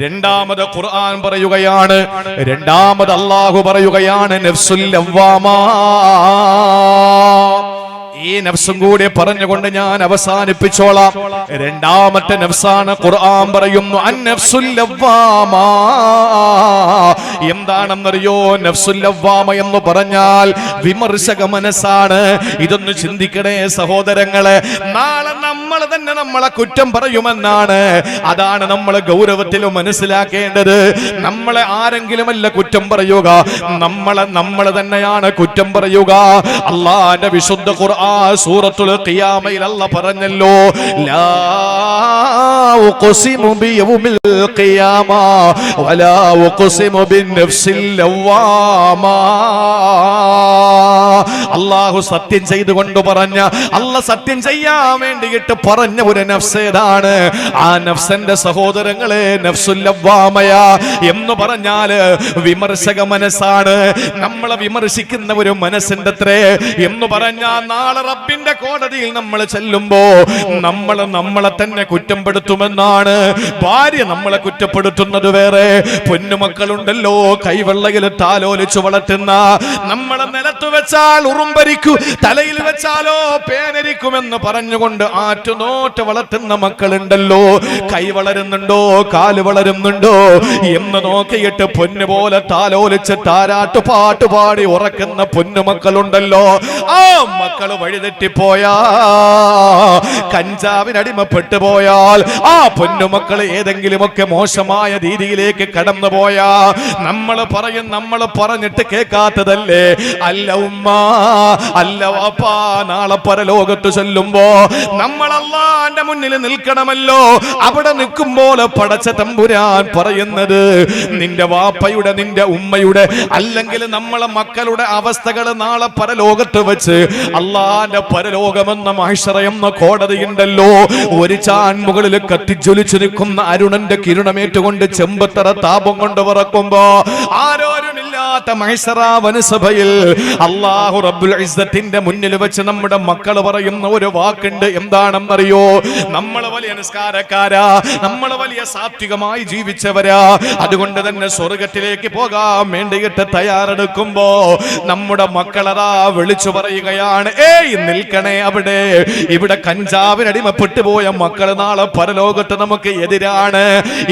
രണ്ടാമത് ഖുർആൻ പറയുകയാണ്, രണ്ടാമത് അല്ലാഹു പറയുകയാണ് നഫ്സുൽ ലവ്വാമാ. ഈ നഫ്സും കൂടി പറഞ്ഞുകൊണ്ട് ഞാൻ അവസാനിപ്പിച്ചോളാം. രണ്ടാമത്തെ നഫ്സാണ് ഖുർആൻ പറയുന്നു അന്നഫ്സുൽ ലവ്വാമാ. എന്താണെന്നറിയോ നഫ്സുൽ ലവ്വാമ എന്ന് പറഞ്ഞാൽ വിമർശക മനസ്സാണ്. ഇതൊന്ന് ചിന്തിക്കണേ സഹോദരങ്ങളെ. നാളെ നമ്മൾ തന്നെ നമ്മളെ കുറ്റം പറയുമെന്നാണ്. അതാണ് നമ്മൾ ഗൗരവത്തിൽ മനസ്സിലാക്കേണ്ടത്. നമ്മളെ ആരെങ്കിലുമല്ല കുറ്റം പറയുക, നമ്മൾ തന്നെയാണ് കുറ്റം പറയുക. അല്ലാഹുവിന്റെ വിശുദ്ധ ഖുർആൻ സൂറത്തുൽ ഖിയാമയിൽ അല്ലാഹ് പറഞ്ഞല്ലോ, ലാ ഉഖ്സിമു ബിയൗമിൽ ഖിയാമ വലാ ഉഖ്സിമു ബിന്നഫ്സിൽ ലവ്വാമാ. അല്ലാഹു സത്യം ചെയ്തുകൊണ്ട് പറഞ്ഞ, അല്ലാഹ് സത്യം ചെയ്യാൻ വേണ്ടിയിട്ട് പറഞ്ഞ ഒരു നഫ്സ് ഏതാണ്? ആ നഫ്സിന്റെ സഹോദരങ്ങളെ നഫ്സുൽ ലവ്വാമയ എന്ന് പറഞ്ഞാൽ വിമർശക മനസ്സാണ്. നമ്മളെ വിമർശിക്കുന്ന ഒരു മനസ്സിന്റെ അത്രേ എന്ന് പറഞ്ഞാൽ നാളെ റബ്ബിന്റെ കോടതിയിൽ നമ്മൾ ചെല്ലുമ്പോ നമ്മളെ തന്നെ കുറ്റപ്പെടുത്തുമെന്നാണ്. ഭാര്യ നമ്മളെ കുറ്റപ്പെടുത്തുന്നത് വേറെ, പൊന്നുമക്കളുണ്ടല്ലോ കൈവെള്ളയിൽ താലോലിച്ചു വളർത്തുന്ന, നമ്മളെ നിലത്ത് വെച്ചാൽ ഉറുമ്പരിക്കു, തലയിൽ വെച്ചാലോ പേനരിക്കുമെന്ന് പറഞ്ഞുകൊണ്ട് ആറ്റുനോറ്റ് വളർത്തുന്ന മക്കളുണ്ടല്ലോ. കൈ വളരുന്നുണ്ടോ കാല് വളരുന്നുണ്ടോ എന്ന് നോക്കിയിട്ട് പൊന്നുപോലെ താലോലിച്ച് താരാട്ട് പാട്ടുപാടി ഉറക്കുന്ന പൊന്നുമക്കളുണ്ടല്ലോ. ആ മക്കള് വഴിതെറ്റിപ്പോയാ, കഞ്ചാവിനടിമപ്പെട്ടു പോയാൽ, ആ പൊന്നുമക്കൾ ഏതെങ്കിലുമൊക്കെ മോശമായ രീതിയിലേക്ക് കടന്നു പോയാ നമ്മൾ പറഞ്ഞിട്ട് കേൾക്കാത്തതല്ലേ? അല്ല ഉമ്മ, അല്ല വാപ്പാ, നാളെ പരലോകത്ത് ചെല്ലുമ്പോ നമ്മൾ അല്ലാഹുവിന്റെ മുന്നിൽ നിൽക്കണമല്ലോ. അവിടെ നിൽക്കുമ്പോൾ പടച്ച തമ്പുരാൻ പറയുന്നത് നിന്റെ വാപ്പയുടെ, നിന്റെ ഉമ്മയുടെ, അല്ലെങ്കിൽ നമ്മളെ മക്കളുടെ അവസ്ഥകൾ നാളെ പരലോകത്ത് വെച്ച് അല്ലാഹുവിന്റെ പരലോകമെന്ന മഹ്ശറ എന്ന കോടതിയുണ്ടല്ലോ. ഒരു ചാൻ മുകളിൽ കത്തിജ്വലിച്ചു നിൽക്കുന്ന അരുണന്റെ കിരണമേറ്റുകൊണ്ട് ചെമ്പത്തറ താപം കൊണ്ട് വിറക്കുമ്പോ ആരോരുമില്ലാത്ത മഹ്ശറ വനസഭയിൽ അല്ലാഹു റബ്ബുൽ ഇസ്സത്തിന്റെ മുന്നിൽ വെച്ച് നമ്മുടെ മക്കൾ പറയുന്ന ഒരു വാക്കുണ്ട്. എന്താണെന്നറിയോ? നമ്മൾ വലിയ നിസ്കാരക്കാരാ, നമ്മൾ വലിയ സാത്വികമായി ജീവിച്ചവരാ, അതുകൊണ്ട് തന്നെ സ്വർഗത്തിലേക്ക് പോകാൻ വേണ്ടിയിട്ട് തയ്യാറെടുക്കുമ്പോ നമ്മുടെ മക്കളതാ വിളിച്ചു പറയുകയാണ്, ഏയ് നിൽക്കണേ അവിടെ, ഇവിടെ കഞ്ചാവിനടിമപ്പെട്ടു പോയ മക്കൾ നാളെ പരലോകത്ത് നമുക്ക് എതിരാണ്.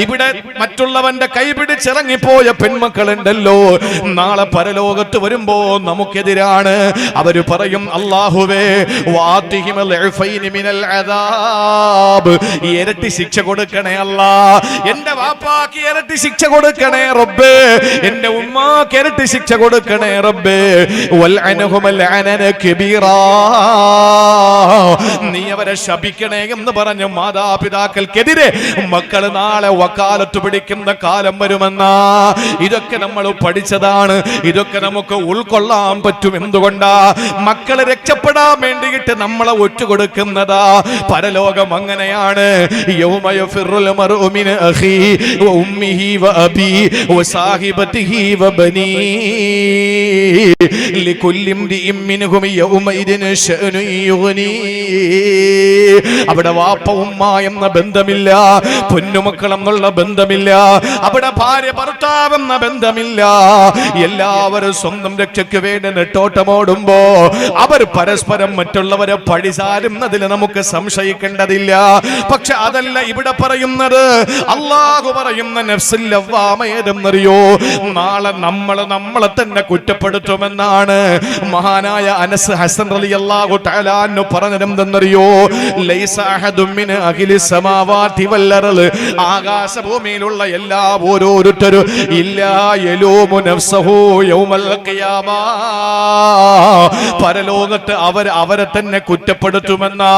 ഇവിടെ മറ്റുള്ളവന്റെ കൈപിടിച്ചിറങ്ങിപ്പോയ പെൺമക്കളുണ്ടല്ലോ, നാളെ പരലോകത്ത് വരുമ്പോ നമുക്കെതിരാണ്. അവര് പറയും, അല്ലാഹുവേ വാതിഹിമൽ ഉഫൈനി മിനൽ അദാബ്, ഇരട്ടി ശിക്ഷ കൊടുക്കണേ അല്ലാ. എന്റെ വാപ്പാക്ക് ഇരട്ടി ശിക്ഷ കൊടുക്കണേ റബ്ബേ, എന്റെ ഉമ്മാക്ക് ഇരട്ടി ശിക്ഷ കൊടുക്കണേ റബ്ബേ. വൽഅനഹുമൽ അനന കബീറാ, നീ അവരെ ശപിക്കണേ എന്ന് പറഞ്ഞു മാതാപിതാക്കൾക്കെതിരെ മക്കൾ നാളെ വക്കാലത്ത് പിടിക്കുന്ന കാലം വരുമെന്നാ. ഇതൊക്കെ നമ്മൾ പഠിച്ചതാണ്, ഇതൊക്കെ നമുക്ക് ഉൾക്കൊള്ളാൻ പറ്റും. എന്തുകൊണ്ടാ? മക്കളെ രക്ഷപ്പെടാൻ വേണ്ടിയിട്ട് നമ്മളെ ഒറ്റുകൊടുക്കുന്നതാ. പരലോകം അങ്ങനെയാണ്. യൗമ യഫിറുൽ മർഉ മിൻ അഖീ വ ഉമ്മിഹി വ അബീ വ സാഹിബതിഹി വ ബനീ ലികുല്ലി ഇംരിഇൻ മിൻഹും യൗമഇദിൻ ശഅനു യുഗ്നീ. അവിടെ വാപ്പ ഉമ്മ എന്ന ബന്ധമില്ല, പൊന്നുമക്കൾ എന്നുള്ള ബന്ധമില്ല, അവിടെ ഭാര്യ ഭർത്താവ് എന്ന ബന്ധമില്ല. എല്ലാവരും സ്വന്തം രക്ഷയ്ക്ക് വേണ്ടി നെട്ടോട്ടമോടുമ്പോ അവർ പരസ്പരം മറ്റുള്ളവരെ പഴിചാരുന്നതിൽ നമുക്ക് സംശയിക്കേണ്ടതില്ല. പക്ഷെ അതല്ല ഇവിടെ പറയുന്നത്. അല്ലാഹു പറയുന്ന നഫ്സുൽ ലവ്വാമ ഏതെന്നറിയോ? നാളെ നമ്മളെ തന്നെ കുറ്റപ്പെടുത്തുമെന്നാണ്. മഹാനായ അനസ് ഹസൻ റളിയല്ലാഹു തആല അൻഹു പറഞ്ഞതെന്തെന്നറിയോ? ലൈസ അഹദും മിൻ അഹ്ലി സമാവാതി വൽ അർള്, ആകാശഭൂമിയിലുള്ള എല്ലാ ഓരോരുത്തരും ഇല്ലാ യലൂമു നഫ്സഹു യൗമൽ ഖിയാമ, പരലോകത്ത് അവരെ തന്നെ കുറ്റപ്പെടുത്തുമെന്നാ.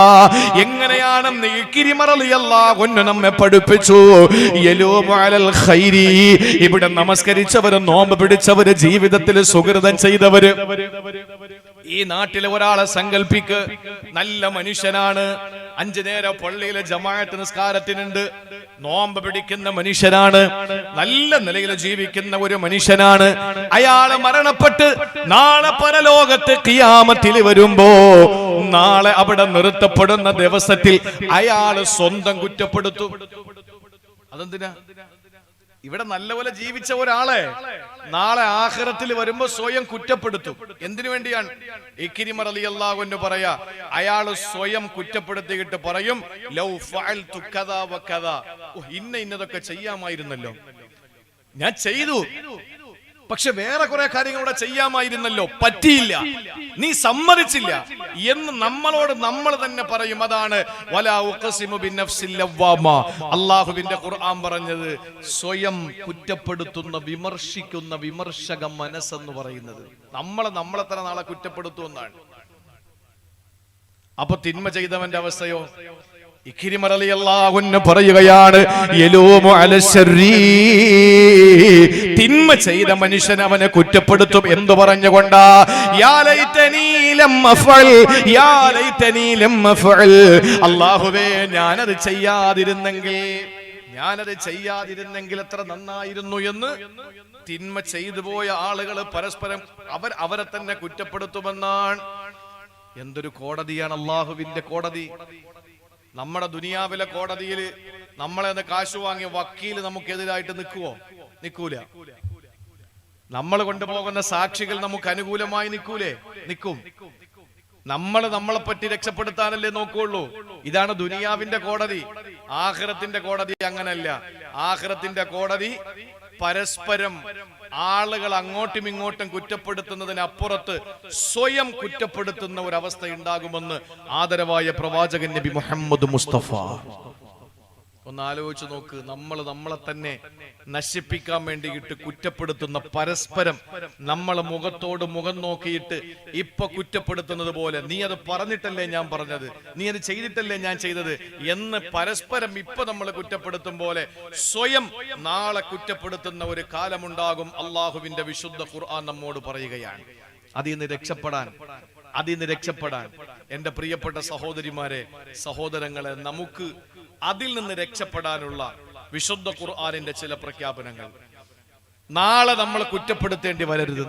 എങ്ങനെയാണെന്ന് ഇക്രിമ റളിയല്ലാഹു അൻഹു നമ്മെ പഠിപ്പിച്ചു. യലൂമു അലൽ ഖൈരി, ഇവിടെ നമസ്കരിച്ചവര്, നോമ്പ് പിടിച്ചവര്, ജീവിതത്തിൽ സുകൃതം ചെയ്തവര്. ഈ നാട്ടിലെ ഒരാളെ സങ്കല്പിക്ക്, നല്ല മനുഷ്യനാണ്, 5 നേരം പള്ളിയിലെ ജമാഅത്ത് നിസ്കാരത്തിനുണ്ട്, നോമ്പ് പിടിക്കുന്ന മനുഷ്യനാണ്, നല്ല നിലയിൽ ജീവിക്കുന്ന ഒരു മനുഷ്യനാണ്. അയാൾ മരണപ്പെട്ട് നാളെ പരലോകത്ത് ഖിയാമത്തിൽ വരുമ്പോ, നാളെ അവിടെ നിർത്തപ്പെടുന്ന ദിവസത്തിൽ അയാൾ സ്വന്തം കുറ്റപ്പെടുത്തും. അതെന്തിനാ? ഇവിടെ നല്ലപോലെ ജീവിച്ച ഒരാളെ നാളെ ആഖിറത്തിൽ വരുമ്പോ സ്വയം കുറ്റപ്പെടുത്തും. എന്തിനു വേണ്ടിയാണ്? ഇക്രിമ റളിയല്ലാഹു അൻഹു പറയാ, അയാള് സ്വയം കുറ്റപ്പെടുത്തിയിട്ട് പറയും, ലൗ ഫഅൽതു കദാ വകദാ, ഇന്നതൊക്കെ ചെയ്യാമായിരുന്നല്ലോ, ഞാൻ ചെയ്തു, പക്ഷെ വേറെ കുറെ കാര്യങ്ങൾ ഇവിടെ ചെയ്യാമായിരുന്നല്ലോ, പറ്റിയില്ല, നീ സമ്മതിച്ചില്ല എന്ന് നമ്മളോട് നമ്മൾ തന്നെ പറയും. അതാണ് വലാ ഉഖ്സിമു ബിന്നഫ്സിൽ ലവ്വാമ. അല്ലാഹുവിന്റെ ഖുർആൻ പറഞ്ഞത് സ്വയം കുറ്റപ്പെടുത്തുന്ന വിമർശിക്കുന്ന വിമർശക മനസ്സെന്ന് പറയുന്നത് നമ്മളെ തന്നെ നാളെ കുറ്റപ്പെടുത്തുമെന്നാണ്. അപ്പൊ തിന്മ ചെയ്തവന്റെ അവസ്ഥയോ? ഇക്രിമ റളിയല്ലാഹു അൻഹു പറയുകയാണ്, യലൂമു അലശ്ശർരി, തിന്മ ചെയ്ത മനുഷ്യൻ അവനെ കുറ്റപ്പെടുത്തും. എന്തു പറഞ്ഞുകൊണ്ടാ? യാ ലൈതനീ ലം അഫ്അൽ, യാ ലൈതനീ ലം അഫ്അൽ, അല്ലാഹുവേ ഞാനത് ചെയ്യാതിരുന്നെങ്കിൽ എത്ര നന്നായിരുന്നു എന്ന് തിന്മ ചെയ്തു പോയ ആളുകൾ പരസ്പരം അവരെ തന്നെ കുറ്റപ്പെടുത്തുമെന്നാണ്. എന്തൊരു കോടതിയാണ് അല്ലാഹുവിന്റെ കോടതി! നമ്മുടെ ദുനിയാവിലെ കോടതിയിൽ നമ്മളെ കാശ് വാങ്ങിയ വക്കീല് നമുക്കെതിരായിട്ട് നിൽക്കൂല. നമ്മൾ കൊണ്ടുപോകുന്ന സാക്ഷികൾ നമുക്ക് അനുകൂലമായി നിൽക്കും. നമ്മളെ പറ്റി രക്ഷപ്പെടുത്താനല്ലേ നോക്കുള്ളൂ. ഇതാണ് ദുനിയാവിന്റെ കോടതി. ആഖിറത്തിന്റെ കോടതി അങ്ങനല്ല. ആഖിറത്തിന്റെ കോടതി പരസ്പരം ആളുകൾ അങ്ങോട്ടും ഇങ്ങോട്ടും കുറ്റപ്പെടുത്തുന്നതിനപ്പുറത്ത് സ്വയം കുറ്റപ്പെടുത്തുന്ന ഒരവസ്ഥ ഉണ്ടാകുമെന്ന് ആദരവായ പ്രവാചകൻ നബി മുഹമ്മദ് മുസ്തഫ. ഒന്ന് ആലോചിച്ച് നോക്ക്, നമ്മളെ തന്നെ നശിപ്പിക്കാൻ വേണ്ടിയിട്ട് കുറ്റപ്പെടുത്തുന്ന, പരസ്പരം നമ്മളെ മുഖത്തോട് മുഖം നോക്കിയിട്ട് ഇപ്പൊ കുറ്റപ്പെടുത്തുന്നത് പോലെ, നീ അത് പറഞ്ഞിട്ടല്ലേ ഞാൻ പറഞ്ഞത്, നീ അത് ചെയ്തിട്ടല്ലേ ഞാൻ ചെയ്തത് എന്ന് പരസ്പരം ഇപ്പൊ നമ്മൾ കുറ്റപ്പെടുത്തും പോലെ സ്വയം നാളെ കുറ്റപ്പെടുത്തുന്ന ഒരു കാലമുണ്ടാകും. അള്ളാഹുവിന്റെ വിശുദ്ധ ഖുർആൻ നമ്മോട് പറയുകയാണ്. അതിൽ നിന്ന് രക്ഷപ്പെടാൻ എന്റെ പ്രിയപ്പെട്ട സഹോദരിമാരെ, സഹോദരങ്ങളെ, നമുക്ക് അതിൽ നിന്ന് രക്ഷപ്പെടാനുള്ള വിശുദ്ധ ഖുർആനിന്റെ ചില പ്രഖ്യാപനങ്ങൾ. നാളെ നമ്മൾ കുറ്റപ്പെടുത്തേണ്ടി വരരുത്.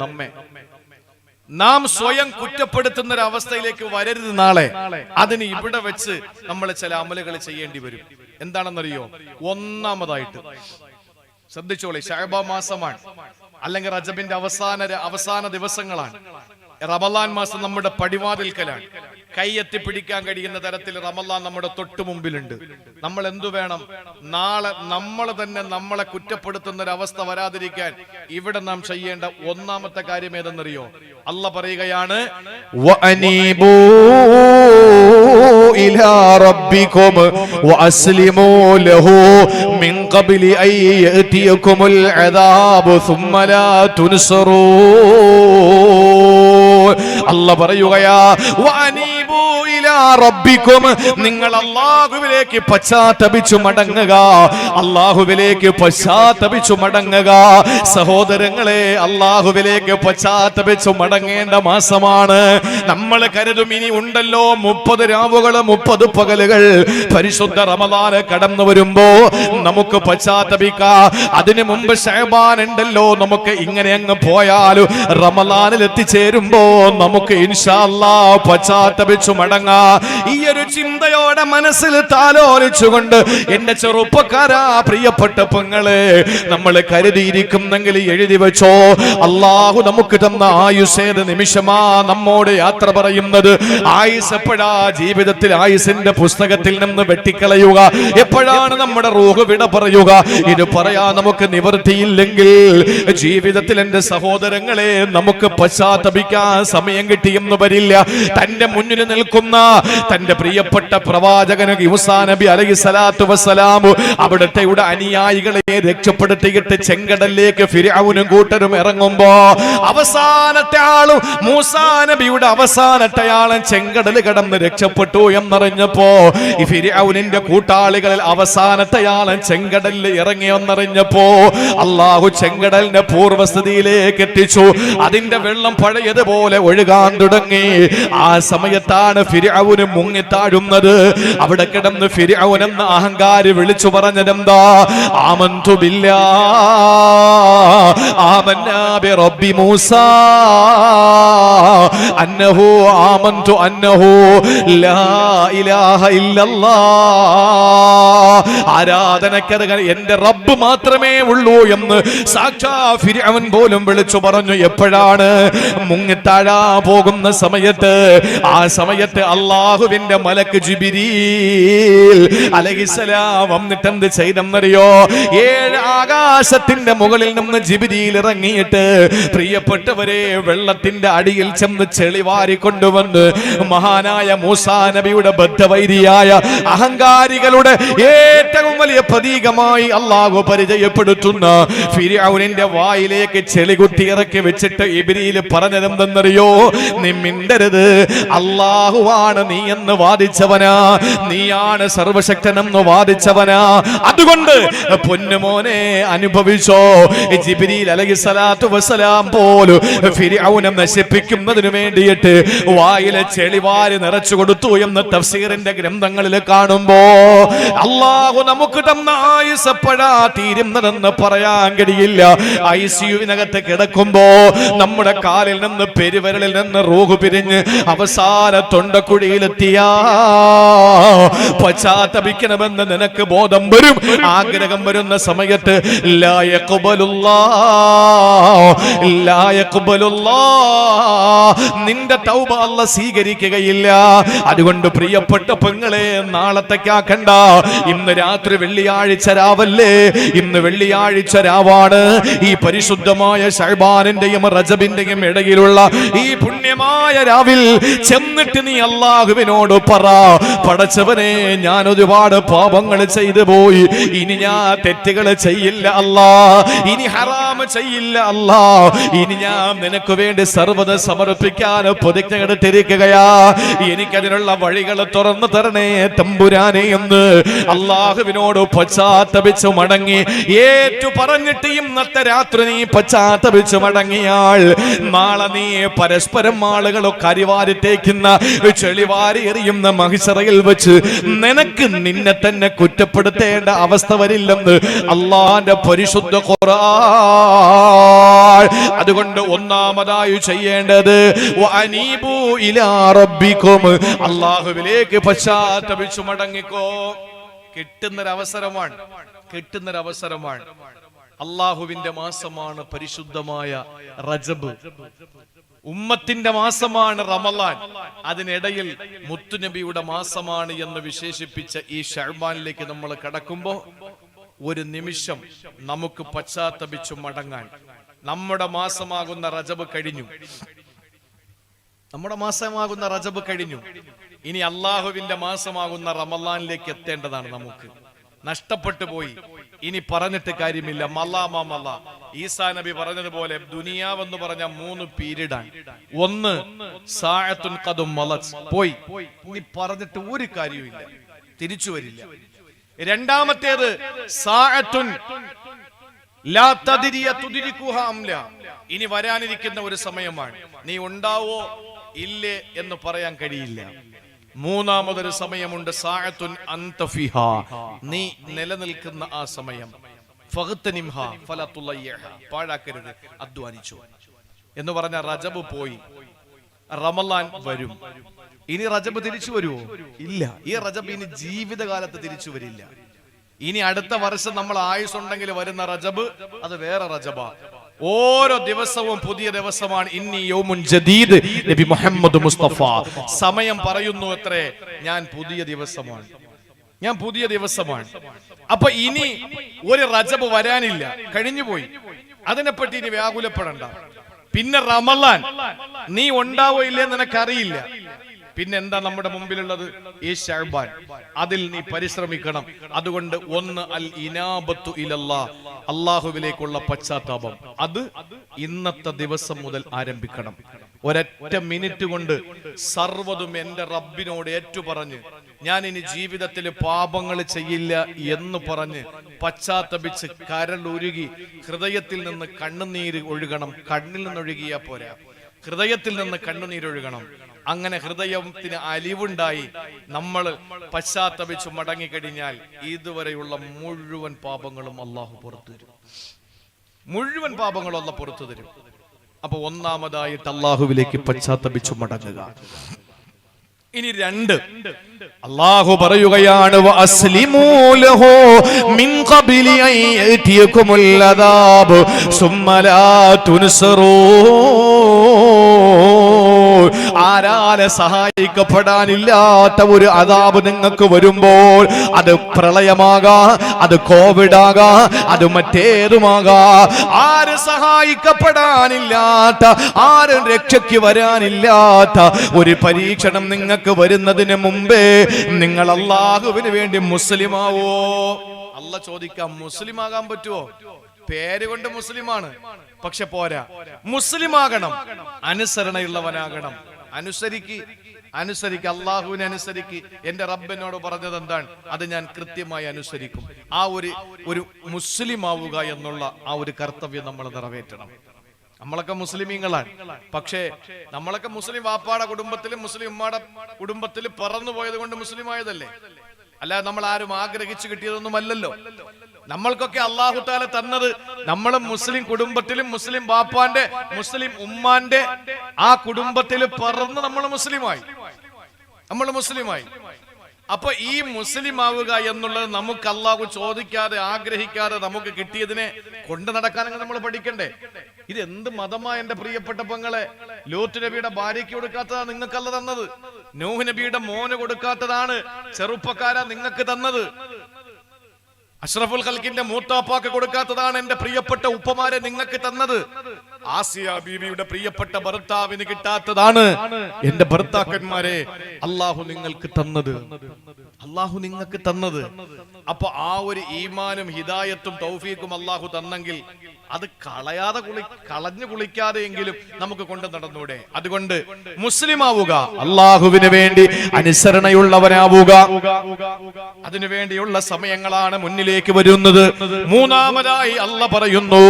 നാം സ്വയം കുറ്റപ്പെടുത്തുന്ന ഒരു അവസ്ഥയിലേക്ക് വരരുത് നാളെ. അതിന് ഇവിടെ വെച്ച് നമ്മൾ ചില അമലുകൾ ചെയ്യേണ്ടി വരും. എന്താണെന്നറിയോ? ഒന്നാമതായിട്ട് ശ്രദ്ധിച്ചോളെ, ശഅബാൻ മാസമാണ്, അല്ലെങ്കിൽ റജബിന്റെ അവസാന ദിവസങ്ങളാണ്. റമളാൻ മാസം നമ്മുടെ പടിവാതിൽക്കലാണ്. കൈയെത്തി പിടിക്കാൻ കഴിയുന്ന തരത്തിൽ റമളാൻ നമ്മുടെ തൊട്ടു മുമ്പിലുണ്ട്. നമ്മൾ എന്തു വേണം? നാളെ നമ്മൾ തന്നെ നമ്മളെ കുറ്റപ്പെടുത്തുന്ന ഒരു അവസ്ഥ വരാതിരിക്കാൻ ഇവിടെ നാം ചെയ്യേണ്ട ഒന്നാമത്തെ കാര്യം ഏതെന്നറിയോ? അല്ലാഹ് പറയുകയാണ്, വഅനീബൂ ഇലാ റബ്ബികും വഅസ്ലിമൂ ലഹു മിൻ ഖബ്ലി അൻ യഅതിയകുമുൽ അദാബു സുമ്മ ലാ തുൻസറൂൻ. അല്ലാഹ് പറയുകയാ, വഅനീബൂ ഇലാ റബ്ബികും, നിങ്ങൾ അല്ലാഹുവിലേക്ക് പശ്ചാത്തപിച്ചു മടങ്ങുക. സഹോദരങ്ങളെ, അല്ലാഹുവിലേക്ക് പശ്ചാത്തപിച്ചു മടങ്ങേണ്ട മാസമാണ്. നമ്മൾ കരുതും ഇനി ഉണ്ടല്ലോ 30 രാവുകൾ 30 പകലുകൾ, പരിശുദ്ധ റമളാൻ കടന്നു വരുമ്പോ നമുക്ക് പശ്ചാത്തപിക്കാം. അതിനു മുമ്പ് ശഅബാൻ ഉണ്ടല്ലോ, നമുക്ക് ഇങ്ങനെ അങ്ങ് പോയാലും റമളാനിൽ എത്തിച്ചേരുമ്പോ നമുക്ക് ഇൻഷാ അല്ലാഹ് പശ്ചാത്തപിച്ചു മടങ്ങാം. ഈ ഒരു ചിന്തയോടെ മനസ്സിൽ താലോലിച്ചുകൊണ്ട് എന്റെ ചെറുപ്പക്കാരാ, പ്രിയപ്പെട്ട പെങ്ങളെ, നമ്മൾ കരുതിയിരിക്കുന്നെങ്കിൽ എഴുതി വെച്ചോ. അല്ലാഹു നമുക്ക് തന്ന ആയുസ്സേത് നിമിഷമാ നമ്മോട് യാത്ര പറയുന്നത്. ആയുസ് എപ്പോഴാ ജീവിതത്തിൽ ആയുസിന്റെ പുസ്തകത്തിൽ നിന്ന് വെട്ടിക്കളയുക? എപ്പോഴാണ് നമ്മുടെ റൂഹ് വിട പറയുക? ഇത് പറയാ നമുക്ക് നിവൃത്തിയില്ലെങ്കിൽ ജീവിതത്തിൽ എന്റെ സഹോദരങ്ങളെ നമുക്ക് പശ്ചാത്തപിക്കാൻ സമയം കിട്ടിയെന്ന് വരില്ല. തന്റെ മുന്നിൽ നിൽക്കുന്ന തന്റെ പ്രിയപ്പെട്ട പ്രവാചകൻ മൂസാ നബി അലൈഹിസ്സലാത്തു വസ്സലാം അവിടുത്തെ അനുയായികളെ രക്ഷപ്പെടുത്തിയിട്ട് ചെങ്കടലിലേക്ക് ഫിർഔനും കൂട്ടരും ഇറങ്ങുമ്പോ അവസാനത്തെ ആളും മൂസാ നബിയുടെ അവസാനത്തെ ആളും ചെങ്കടൽ കടന്ന് രക്ഷപ്പെട്ടു എന്നറിഞ്ഞപ്പോ ഈ ഫിർഔനിന്റെ കൂട്ടാളികളിൽ അവസാനത്തെ ആളും ചെങ്കടലിൽ ഇറങ്ങിയെന്നറിഞ്ഞപ്പോ അല്ലാഹു ചെങ്കടലിന്റെ പൂർവ്വസ്ഥിതിയിലേക്ക് എത്തിച്ചു. അതിന്റെ വെള്ളം പഴയതുപോലെ ഒഴുകാൻ തുടങ്ങി. ആ സമയത്താണ് ഫിർഔൻ ഫിർഔന് മുങ്ങിത്താഴുന്നത്. അവിടെ കിടന്ന് ഫിർഔൻ എന്ന അഹങ്കാരി വിളിച്ചു പറഞ്ഞതെന്താ? ആമന്തു ബില്ലാഹ് ആമന്നാ ബിറബ്ബി മൂസാ അന്നഹു ആമന്തു അന്നഹു ലാ ഇലാഹ ഇല്ലല്ലാഹ്, ആരാധനക്കർഹൻ എന്റെ റബ്ബ് മാത്രമേ ഉള്ളൂ എന്ന് സാക്ഷാ ഫിർഔൻ പോലും വിളിച്ചു പറഞ്ഞു. എപ്പോഴാണ്? മുങ്ങിത്താഴാ പോകുന്ന സമയത്ത്. ആ സമയത്ത് അല്ലാഹുവിന്റെ മലക്ക് ജിബ്രീൽ അലൈഹിസ്സലാം വന്നിട്ട് എന്ത് ചെയ്തെന്നറിയോ? 7 ആകാശത്തിന്റെ മുകളിൽ നിന്ന് ജിബ്രീൽ ഇറങ്ങിയിട്ട് പ്രിയപ്പെട്ടവരെ വെള്ളത്തിന്റെ അടിയിൽ ചെന്ന് ചെളി വാരി കൊണ്ടുവന്ന് മഹാനായ മൂസാ നബിയുടെ ബദ്ധവൈരിയായ അഹങ്കാരികളുടെ ഏറ്റവും വലിയ പ്രതീകമായി അല്ലാഹു പരിചയപ്പെടുത്തുന്ന ഫിർഔനിന്റെ വായിലേക്ക് ചെളി കുത്തി ഇറക്കി വെച്ചിട്ട് ജിബ്രീൽ പറഞ്ഞതെന്തെന്നറിയോ? നീ മിണ്ടരുത്, അല്ലാഹുവാണ് നീ എന്ന് വാദിച്ചവനാ, നീയാണ് സർവശക്തനെന്ന് വാദിച്ചവനാ. അതുകൊണ്ട് പൊന്നുമോനെ അനുഭവിച്ചോ. ജിബ്രീൽ അലൈഹിസ്സലാത്തു വസ്സലാം പോലും ഫിർഔനെ നശിപ്പിക്കുന്നതിന് വേണ്ടിയിട്ട് വായിലെ ചെളിവാരി നിറച്ചു കൊടുത്തു എന്ന് തഫ്സീറിന്റെ ഗ്രന്ഥങ്ങളിൽ കാണുമ്പോ അല്ലാഹു നമുക്ക് തന്ന ആയുസ് എപ്പോഴാ തീരുന്നതെന്ന് പറയാൻ കഴിയില്ല. ഐസിയുവിനകത്ത് കിടക്കുമ്പോ നമ്മുടെ കാലിൽ നിന്ന് പെരുവിരലിൽ നിന്ന് റൂഹ് പിരിഞ്ഞ് അവസാന തൊണ്ടക്കുഴിയിലെത്തിയാ പശ്ചാത്തപിക്കണമെന്ന് നിനക്ക് ബോധം വരും, ആഗ്രഹം വരുന്ന സമയത്ത് ലാ യഖ്ബലുല്ലാഹ്, നിന്റെ തൗബ അല്ലാഹ് സ്വീകരിക്കുകയില്ല. അതുകൊണ്ട് പ്രിയപ്പെട്ട പെങ്ങളെ, നാളത്തേക്കാക്കണ്ട. ഇന്ന് രാത്രി വെള്ളിയാഴ്ച രാവല്ലേ? ഇന്ന് വെള്ളിയാഴ്ച രാവാണ്. ഈ പരിശുദ്ധമായ ശഅബാനിന്റെയും റജബിന്റെയും ഇടയിലുള്ള ഈ പുണ്യമായ രാവിൽ ചെന്നിട്ട് നീ അല്ലാഹുവിനോട് പറ, പടച്ചവനെ ഞാൻ ഒരുപാട് പാപങ്ങൾ ചെയ്തു പോയി, ഇനി ഞാൻ തെറ്റുകൾ ചെയ്യില്ല അല്ലാ, ഇനി ഹറാം ചെയ്യില്ല അല്ലാ, ഇനി ഞാൻ നിനക്ക് വേണ്ടി സർവ്വത സമർപ്പിക്കാൻ പ്രതിജ്ഞ എടുത്തിരിക്കുകയാ, എനിക്കതിനുള്ള വഴികൾ തുറന്നു തരണേ തമ്പുരാനെ എന്ന് അല്ലാഹുവിനോട് പശ്ചാത്തപിച്ചു മടങ്ങി ഏറ്റു പറഞ്ഞിട്ട് ഇന്നത്തെ രാത്രി നീ പശ്ചാത്തപിച്ചു മടങ്ങിയാൽ നാളെ നീ പരസ്പരം ആളുകളൊക്കെ അരിവാരി തേക്കുന്ന ചെളിവാരി എറിയുന്ന മഹിശറയിൽ വെച്ച് നിനക്ക് നിന്നെ തന്നെ കുറ്റപ്പെടുത്തേണ്ട അവസ്ഥ വരില്ലെന്ന് അല്ലാഹുവിന്റെ പരിശുദ്ധ ഖുർആൻ. അതുകൊണ്ട് ഒന്നാമതായി ചെയ്യേണ്ടത് വഅനീബു ഇലാ റബ്ബിക്കും, അല്ലാഹുവിലേക്ക് പശ്ചാത്തപിച്ചു മടങ്ങിക്കോ. കിട്ടുന്നൊരവസരമാണ്. അല്ലാഹുവിന്റെ മാസമാണ് പരിശുദ്ധമായ റജബ്, ഉമ്മത്തിന്റെ മാസമാണ് റമളാൻ, അതിനിടയിൽ മുത്തുനബിയുടെ മാസമാണ് എന്ന് വിശേഷിപ്പിച്ച ഈ ശഅബാനിലേക്ക് നമ്മൾ കടക്കുമ്പോ ഒരു നിമിഷം നമുക്ക് പശ്ചാത്തപിച്ചു മടങ്ങാൻ. നമ്മുടെ മാസമാകുന്ന റജബ് കഴിഞ്ഞു. ഇനി അല്ലാഹുവിന്റെ മാസമാകുന്ന റമളാനിലേക്ക് എത്തേണ്ടതാണ്. നമുക്ക് നഷ്ടപ്പെട്ടു പോയി, ഇനി പറഞ്ഞിട്ട് കാര്യമില്ല. മല്ല ഈസാ നബി പറഞ്ഞതുപോലെ ദുനിയാവെന്ന് പറഞ്ഞ 3 പീരീഡാണ്. ഒന്ന് സാഅത്തുൻ ഖദും മലത്, പോയി, ഇനി പറഞ്ഞിട്ട് ഒരു കാര്യവുമില്ല, തിരിച്ചു വരില്ല. രണ്ടാമത്തേത് സാഅത്തുൻ ലാ തദ്രിയ തുദ്രികുഹാ അം ലാ, ഇനി വരാനിരിക്കുന്ന ഒരു സമയമാണ്, നീ ഉണ്ടാവോ ഇല്ലേ എന്ന് പറയാൻ കഴിയില്ല. മൂന്നാമതൊരു സമയമുണ്ട്, സാഅത്തുൻ അൻത ഫിഹാ, നീ നിലനിൽക്കുന്ന ആ സമയം, ഫഗ്തനിംഹാ ഫലാ തുളയ്യഹാ, പാഴാക്കരുത്, അധ്വാനിച്ചു എന്ന് പറഞ്ഞ റജബ് പോയി, റമളാൻ വരും. ഇനി റജബ് തിരിച്ചു വരുമോ? ഇല്ല. ഈ റജബ് ഇനി ജീവിതകാലത്ത് തിരിച്ചു വരില്ല. ഇനി അടുത്ത വർഷം നമ്മൾ ആയുസുണ്ടെങ്കിൽ വരുന്ന റജബ് അത് വേറെ റജബാ. ഓരോ ദിവസവും പുതിയ ദിവസമാണ്. ഇന്നി യൗമുൻ ജദീദ്, നബി മുഹമ്മദ് മുസ്തഫ സമയം പറയുന്നു അത്രേ, ഞാൻ പുതിയ ദിവസമാണ്. അപ്പൊ ഇനി ഒരു റജബ് വരാനില്ല, കഴിഞ്ഞുപോയി. അതിനെപ്പറ്റി ഇനി വ്യാകുലപ്പെടണ്ട. പിന്നെ റമളാൻ നീ ഉണ്ടാവോ ഇല്ലേ നിനക്കറിയില്ല. പിന്നെ എന്താ നമ്മുടെ മുമ്പിലുള്ളത്? ഈ ശഅബാൻ, അതിൽ നീ പരിശ്രമിക്കണം. അതുകൊണ്ട് ഒന്ന് അൽ ഇനാബത്തു ഇലല്ലാഹ്, അല്ലാഹുവിലേക്കുള്ള പശ്ചാത്താപം, അത് ഇന്നത്തെ ദിവസം മുതൽ ആരംഭിക്കണം. ഒരൊറ്റ മിനിറ്റ് കൊണ്ട് സർവ്വതും എന്റെ റബ്ബിനോട് ഏറ്റുപറഞ്ഞ് ഞാൻ ഇനി ജീവിതത്തിൽ പാപങ്ങൾ ചെയ്യില്ല എന്ന് പറഞ്ഞ് പശ്ചാത്തപിച്ച് കരളുരുകി ഹൃദയത്തിൽ നിന്ന് കണ്ണുനീര് ഒഴുകണം. കണ്ണിൽ നിന്നൊഴുകിയാ പോരാ, ഹൃദയത്തിൽ നിന്ന് കണ്ണുനീരൊഴുകണം. അങ്ങനെ ഹൃദയത്തിന് അലിവുണ്ടായി നമ്മൾ പശ്ചാത്തപിച്ചു മടങ്ങിക്കഴിഞ്ഞാൽ ഇതുവരെയുള്ള മുഴുവൻ പാപങ്ങളും അള്ളാഹു പുറത്തു തരും. മുഴുവൻ പാപങ്ങളും അള്ളാഹു പുറത്തു തരും. അപ്പൊ ഒന്നാമതായിട്ട് അള്ളാഹുവിലേക്ക് പശ്ചാത്തപിച്ചു മടങ്ങുക. ഇനി രണ്ട്, അല്ലാഹു പറയുകയാണ് വഅസ്ലിമൂ ലഹു മിൻ ഖബ്ലി അൻ യഅതിയകുമുൽ അദാബ് സുമ്മ ലാ തുൻസറൂൻ. ആരാലെ സഹായിക്കപ്പെടാനില്ലാത്ത ഒരു അദാബ് നിങ്ങൾക്ക് വരുമ്പോൾ, അത് പ്രളയമാകാം, അത് കോവിഡാകാം, അത് മറ്റേതുമാകാം, ആര് സഹായിക്കപ്പെടാനില്ലാത്ത, ആരും രക്ഷയ്ക്ക് വരാനില്ലാത്ത ഒരു പരീക്ഷണം നിങ്ങൾക്ക് വരുന്നതിന് മുമ്പേ നിങ്ങൾ അല്ലാഹുവിന് വേണ്ടി മുസ്ലിമാവോ? അല്ല ചോദിക്കാം, മുസ്ലിമാകാൻ പറ്റുമോ? പേര് കൊണ്ട് മുസ്ലിമാണ്, പക്ഷെ പോരാ, മുസ്ലിമാകണം, അനുസരണയുള്ളവനാകണം. അനുസരിക്ക് അള്ളാഹുവിനെ അനുസരിക്ക്. എന്റെ റബ്ബിനോട് പറഞ്ഞത് എന്താണ്, അത് ഞാൻ കൃത്യമായി അനുസരിക്കും. ആ ഒരു മുസ്ലിം ആവുക എന്നുള്ള ആ ഒരു കർത്തവ്യം നമ്മൾ നിറവേറ്റണം. നമ്മളൊക്കെ മുസ്ലിമീങ്ങളാണ്, പക്ഷേ നമ്മളൊക്കെ മുസ്ലിം വാപ്പാടെ കുടുംബത്തിലും മുസ്ലിം ഉമ്മാടെ കുടുംബത്തിൽ പറന്നു പോയത് കൊണ്ട് മുസ്ലിം ആയതല്ലേ, അല്ലാതെ നമ്മൾ ആരും ആഗ്രഹിച്ചു കിട്ടിയതൊന്നും അല്ലല്ലോ. നമ്മൾക്കൊക്കെ അല്ലാഹു തആല തന്നത് നമ്മൾ മുസ്ലിം കുടുംബത്തിലും മുസ്ലിം ബാപ്പാന്റെ മുസ്ലിം ഉമ്മാന്റെ ആ കുടുംബത്തിൽ പറന്ന് നമ്മൾ മുസ്ലിമായി. അപ്പൊ ഈ മുസ്ലിം ആവുക എന്നുള്ളത് നമുക്ക് അല്ലാഹു ചോദിക്കാതെ ആഗ്രഹിക്കാതെ നമുക്ക് കിട്ടിയതിനെ കൊണ്ടു നടക്കാനൊക്കെ നമ്മൾ പഠിക്കണ്ടേ? ഇത് എന്ത് മതമാ എന്റെ പ്രിയപ്പെട്ട പെങ്ങളെ? ലൂത്ത് നബിയുടെ ഭാര്യയ്ക്ക് കൊടുക്കാത്തതാണ് നിങ്ങൾക്കല്ല തന്നത്. നൂഹ് നബിയുടെ മോന് കൊടുക്കാത്തതാണ് ചെറുപ്പക്കാരാ നിങ്ങൾക്ക് തന്നത്. അഷ്റഫുൽ ഖൽക്കിന്റെ മൂത്താപ്പാക്ക് കൊടുക്കാത്തതാണ് എന്റെ പ്രിയപ്പെട്ട ഉപ്പമാരെ നിങ്ങൾക്ക് തന്നത്. ആസിയ ബീവിയുടെ പ്രിയപ്പെട്ട ഭർത്താവിന് കിട്ടാത്തതാണ് എന്റെ ഭർത്താക്കന്മാരെ അല്ലാഹു നിങ്ങൾക്ക് തന്നത്. അപ്പൊ ആ ഒരു ഈമാനും ഹിദായത്തും തൗഫീഖും അല്ലാഹു തന്നെങ്കിൽ അത് കളഞ്ഞു കുളിക്കാതെയെങ്കിലും നമുക്ക് കൊണ്ട് നടന്നൂടെ? അതുകൊണ്ട് മുസ്ലിം ആവുക, അല്ലാഹുവിന് വേണ്ടി അനുസരണയുള്ളവനാവുക. അതിനുവേണ്ടിയുള്ള സമയങ്ങളാണ് മുന്നിലേക്ക് വരുന്നത്. മൂന്നാമതായി അല്ലാഹ് പറയുന്നു,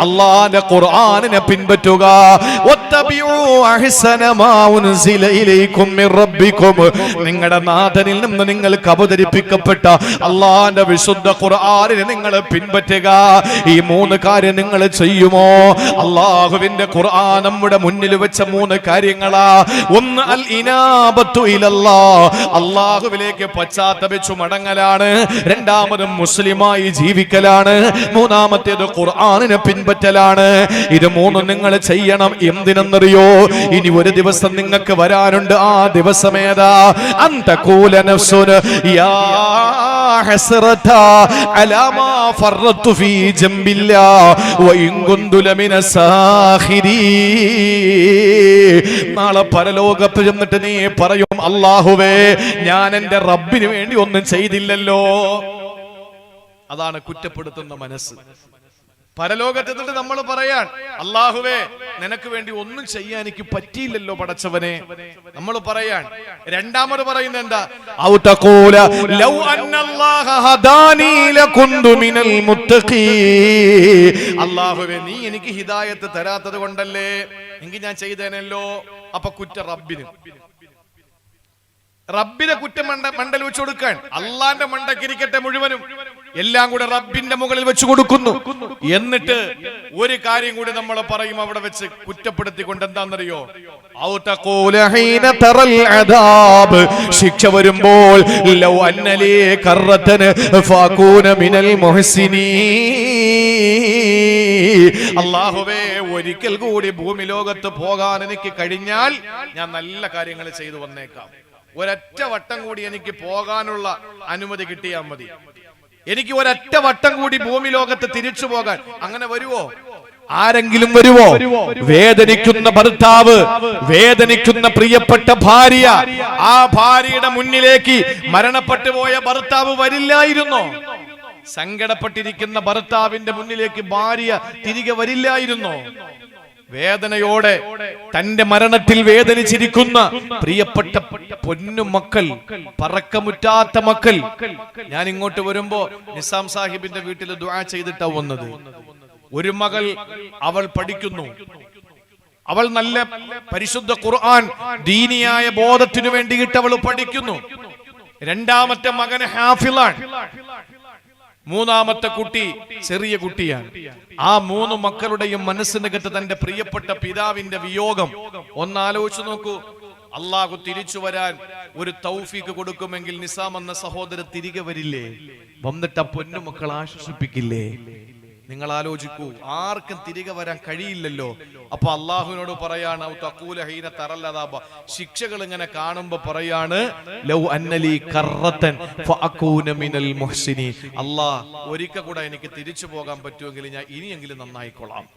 അല്ലാഹുവിന്റെ ഖുർആനിനെ പിൻപറ്റുക. നിങ്ങളുടെ നാഥനിൽ നിന്ന് നിങ്ങൾക്ക് അവതരിപ്പിക്കപ്പെട്ട അല്ലാഹുവിന്റെ വിശുദ്ധ ഖുർആനിനെ നിങ്ങൾ പിൻപറ്റുക. ഈ മൂന്ന് കാര്യം നിങ്ങൾ ചെയ്യുമോ? അല്ലാഹുവിന്റെ ഖുർആൻ നമ്മുടെ മുന്നിൽ വെച്ച മൂന്ന് കാര്യങ്ങളാ. ഒന്ന് അൽ ഇനാബത്തു ഇലല്ലാഹ്, അല്ലാഹുവിലേക്ക് പശ്ചാത്തപിച്ചു മടങ്ങലാണ്. രണ്ടാമത് മുസ്ലിമായി ജീവിക്കലാണ്. മൂന്നാമത്തേത് ഖുർആനിനെ പിൻപറ്റലാണ്. ഇത് മൂന്നും നിങ്ങൾ ചെയ്യണം. എന്തിനെന്നറിയോ? ഇനി ഒരു ദിവസം നിങ്ങൾക്ക് വരാനുണ്ട്. ആ ദിവസം ഏതാ? അന്തകൂല നഫ്സുന യാ ഹസ്റതാ അലാ മാ ഫറത്തു ഫീ ജംബില്ലാഹ് വഇൻ കുന്തു ലമിന സാഖിരീൻ. നാളെ പരലോകത്ത് ചെന്നിട്ട് നീ പറയും, അല്ലാഹുവേ, ഞാൻ എന്റെ റബ്ബിന് വേണ്ടി ഒന്നും ചെയ്തില്ലല്ലോ. അതാണ് കുറ്റപ്പെടുത്തുന്ന മനസ്സ്. പരലോകത്തെന്നിട്ട് നമ്മൾ പറയാൻ, അല്ലാഹുവേ, നിനക്ക് വേണ്ടി ഒന്നും ചെയ്യാൻ എനിക്ക് പറ്റിയില്ലല്ലോ പടച്ചവനെ, നമ്മൾ പറയാൻ. രണ്ടാമത് പറയുന്നത് എന്താ? ഔ തഖൂല ലൗ അന്നല്ലാഹ ഹദാനി ലകുന്തു മിനൽ മുത്തഖീൻ. അല്ലാഹുവേ, നീ എനിക്ക് ഹിദായത്ത് തരാത്തത് കൊണ്ടല്ലേ, എങ്കിൽ ഞാൻ ചെയ്തേനല്ലോ. അപ്പൊ കുറ്റ റബ്ബിനെ കുറ്റം മണ്ടൽ വെച്ച് കൊടുക്കാൻ, അള്ളാന്റെ മണ്ടക്കിരിക്കട്ടെ മുഴുവനും, എല്ലാം കൂടെ റബ്ബിന്റെ മുകളിൽ വെച്ച് കൊടുക്കുന്നു. എന്നിട്ട് ഒരു കാര്യം കൂടി നമ്മൾ പറയും അവിടെ വെച്ച് കുറ്റപ്പെടുത്തിക്കൊണ്ട്, എന്താണെന്നറിയോ? ശിക്ഷ വരുമ്പോൾ ലൗ അന്നലി കറതൻ ഫാകൂന മിനൽ മുഹ്സിനീൻ. അല്ലാഹുവേ, ഒരിക്കൽ കൂടി ഭൂമി ലോകത്ത് പോകാൻ എനിക്ക് കഴിഞ്ഞാൽ ഞാൻ നല്ല കാര്യങ്ങൾ ചെയ്തു വന്നേക്കാം. ഒരൊറ്റ വട്ടം കൂടി എനിക്ക് പോകാനുള്ള അനുമതി കിട്ടിയാൽ മതി. എനിക്ക് ഒരൊറ്റ വട്ടം കൂടി ഭൂമി ലോകത്ത് തിരിച്ചു പോകാൻ. അങ്ങനെ വരുവോ? ആരെങ്കിലും വരുവോ? വേദനിക്കുന്ന ഭർത്താവ്, വേദനിക്കുന്ന പ്രിയപ്പെട്ട ഭാര്യ, ആ ഭാര്യയുടെ മുന്നിലേക്ക് മരണപ്പെട്ടു പോയ ഭർത്താവ് വരില്ലായിരുന്നോ? സങ്കടപ്പെട്ടിരിക്കുന്ന ഭർത്താവിന്റെ മുന്നിലേക്ക് ഭാര്യ തിരികെ വരില്ലായിരുന്നോ? വേദനയോടെ തന്റെ മരണത്തിൽ വേദനിച്ചിരിക്കുന്ന പ്രിയപ്പെട്ട പൊന്നു മക്കൾ, പറക്കമുറ്റാത്ത മക്കൾ. ഞാൻ ഇങ്ങോട്ട് വരുമ്പോ നിസാം സാഹിബിന്റെ വീട്ടിൽ ദുആ ചെയ്തിട്ടാ വന്നത്. ഒരു മകൾ അവൾ പഠിക്കുന്നു, അവൾ നല്ല പരിശുദ്ധ ഖുർആൻ ദീനിയായ ബോധത്തിനു വേണ്ടിയിട്ട് അവൾ പഠിക്കുന്നു. രണ്ടാമത്തെ മകന് ഹാഫിളാണ്, മൂന്നാമത്തെ കുട്ടി ചെറിയ കുട്ടിയാണ്. ആ മൂന്ന് മക്കളുടെയും മനസ്സിനകത്ത് തന്റെ പ്രിയപ്പെട്ട പിതാവിന്റെ വിയോഗം ഒന്നാലോചിച്ചു നോക്കൂ. അള്ളാഹു തിരിച്ചു വരാൻ ഒരു തൗഫീക്ക് കൊടുക്കുമെങ്കിൽ നിസാം എന്ന സഹോദരൻ തിരികെ വരില്ലേ? വന്നിട്ട് ആ പൊന്നുമക്കൾ ആശ്വസിപ്പിക്കില്ലേ? നിങ്ങൾ ആലോചിക്കൂ, ആർക്കും തിരികെ വരാൻ കഴിയില്ലല്ലോ. അപ്പൊ അള്ളാഹുവിനോട് പറയാണ്, ശിക്ഷകൾ ഇങ്ങനെ കാണുമ്പോ പറയാണ്, ലൗ അന്നലി കറത്തൻ ഫഅകൂന മിനൽ മുഹ്സിനീൻ. അല്ലാഹ് ഒരിക്കൽ കൂടെ എനിക്ക് തിരിച്ചു പോകാൻ പറ്റുമെങ്കിൽ ഞാൻ ഇനിയെങ്കിലും നന്നായിക്കൊള്ളാം.